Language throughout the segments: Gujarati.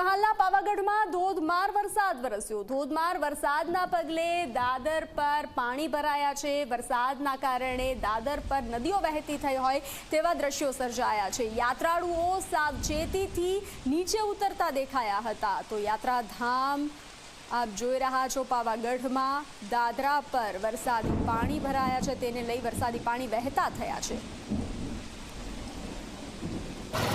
પંચમહાલના પાવાગઢમાં ધોધમાર વરસાદ વરસ્યો। ધોધમાર વરસાદના પગલે દાદર પર પાણી ભરાયા છે। વરસાદના કારણે દાદર પર નદીઓ વહેતી થઈ હોય તેવા દ્રશ્યો સર્જાયા છે। યાત્રાળુઓ સાવચેતીથી નીચે ઉતરતા દેખાયા હતા। તો યાત્રાધામ આપ જોઈ રહ્યા છો, પાવાગઢમાં દાદરા પર વરસાદી પાણી ભરાયા છે, તેને લઈ વરસાદી પાણી વહેતા થયા છે।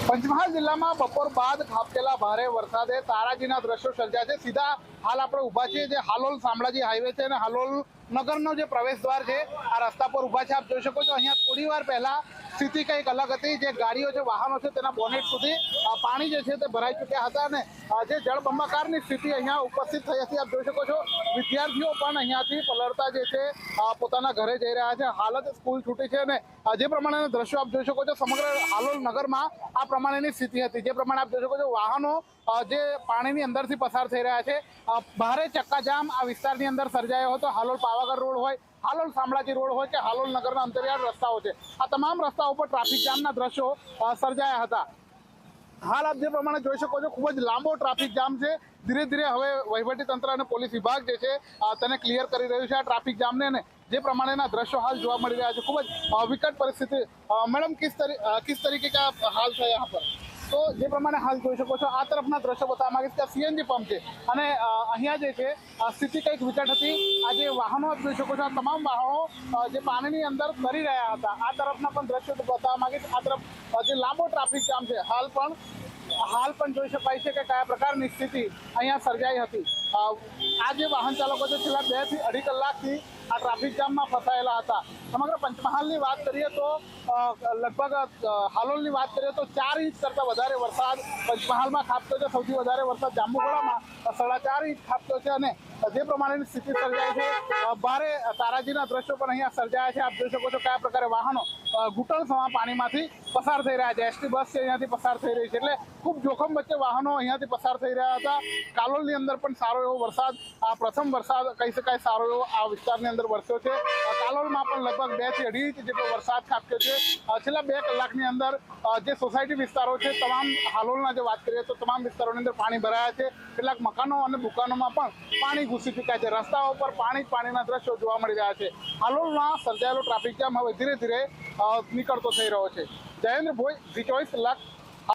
પંચમહાલ જિલ્લામાં બપોર બાદ ખાબકેલા ભારે વરસાદે તારાજીના દ્રશ્યો સર્જ્યા છે। સીધા હાલ આપણે ઊભા છીએ જે હાલોલ શામળાજી હાઈવે છે અને હાલોલ નગરનો જે પ્રવેશ દ્વાર છે આ રસ્તા પર ઊભા છે। આપ જોઈ શકો છો અહીંયા થોડી વાર પહેલા સ્થિતિ કંઈક અલગ હતી। જે ગાડીઓ છે, વાહનો છે, તેના બોનેટ સુધી પાણી જે છે તે ભરાઈ ચૂક્યા હતા અને જે જળબંબાકારની સ્થિતિ અહીંયા ઉપસ્થિત થઈ હતી। આપ જોઈ શકો છો વિદ્યાર્થીઓ પણ અહીંયાથી પલળતા જે છે પોતાના ઘરે જઈ રહ્યા છે। હાલ જ સ્કૂલ છૂટી છે અને જે પ્રમાણેના દ્રશ્યો આપ જોઈ શકો છો સમગ્ર હાલોલ નગરમાં આ પ્રમાણેની સ્થિતિ હતી। જે પ્રમાણે આપ જોઈ શકો છો વાહનો જે પાણીની અંદરથી પસાર થઈ રહ્યા છે। ભારે ચક્કાજામ આ વિસ્તારની અંદર સર્જાયો હતો। હાલોલ પાવાગઢ રોડ હોય, હાલોલ શામળાજી રોડ હોય કે હાલોલ નગરના અંતરિયાળ રસ્તાઓ છે, આ તમામ રસ્તાઓ પર ટ્રાફિક જામના દ્રશ્યો સર્જાયા હતા। હાલ આપ જે પ્રમાણે જોઈ શકો છો ખૂબ જ લાંબો ટ્રાફિક જામ છે। ધીરે ધીરે હવે વહીવટી તંત્ર અને પોલીસ વિભાગ જે છે તેને ક્લિયર કરી રહ્યું છે આ ટ્રાફિક જામને ને જે પ્રમાણેના દ્રશ્યો હાલ જોવા મળી રહ્યા છે। ખૂબ જ વિકટ પરિસ્થિતિ। मैडम किस तरीके का हाल था यहाँ पर? तो જે પ્રમાણે હાલ જોઈ શકો છો આ તરફના દ્રશ્યો બતાવવા માંગીશ કે સીએનજી પંપ છે અને અહીંયા જે છે સ્થિતિ કંઈક વિકટ હતી। આ જે વાહનો આપ જોઈ શકો છો આ તમામ વાહનો જે પાણીની અંદર તરી રહ્યા હતા। આ તરફના પણ દ્રશ્યો બતાવવા માંગીશ। આ તરફ જે લાંબો ટ્રાફિક જામ છે હાલ પણ જોઈ શકાય છે કે કયા પ્રકારની સ્થિતિ અહીંયા સર્જાઈ હતી। આ જે વાહન ચાલકો છે છેલ્લા 2 થી 2.5 કલાકથી આ ટ્રાફિક જામમાં ફસાયેલા હતા। સમગ્ર પંચમહાલની વાત કરીએ તો લગભગ હાલોલની વાત કરીએ તો 4 ઇંચ કરતાં વધારે વરસાદ પંચમહાલમાં ખાબક્યો છે। સૌથી વધારે વરસાદ જાંબુઘોડામાં 4.5 ઇંચ ખાબક્યો છે અને જે પ્રમાણેની સ્થિતિ સર્જાય છે ભારે તારાજીના દ્રશ્યો પણ અહીંયા સર્જાયા છે। આપ જોઈ શકો છો કયા પ્રકારે વાહનો ઘૂંટણસમા પાણીમાંથી પસાર થઈ રહ્યા છે। એસટી બસ છે અહીંયાથી પસાર થઈ રહી છે, એટલે ખૂબ જોખમ વચ્ચે વાહનો અહીંયાથી પસાર થઈ રહ્યા હતા। કાલોલની અંદર પણ સારો એવો વરસાદ, આ પ્રથમ વરસાદ કહી શકાય સારો એવો આ વિસ્તારની અંદર વરસ્યો છે। કાલોલમાં પણ લગભગ 2 થી 2.5 ઇંચ જેટલો વરસાદ ખાબક્યો છે। છેલ્લા 2 કલાકની અંદર જે સોસાયટી વિસ્તારો છે તમામ હાલોલના જે વાત કરીએ તો તમામ વિસ્તારોની અંદર પાણી ભરાયા છે। કેટલાક મકાનો અને દુકાનોમાં પણ પાણી ઘૂસી ચૂક્યા છે। રસ્તાઓ પર પાણીના દ્રશ્યો જોવા મળી રહ્યા છે। હાલોલમાં સર્જાયેલો ટ્રાફિક જામ હવે ધીરે ધીરે નીકળતો થઈ રહ્યો છે। જયેન્દ્ર ભોઈ, ઝી 24 કલાક,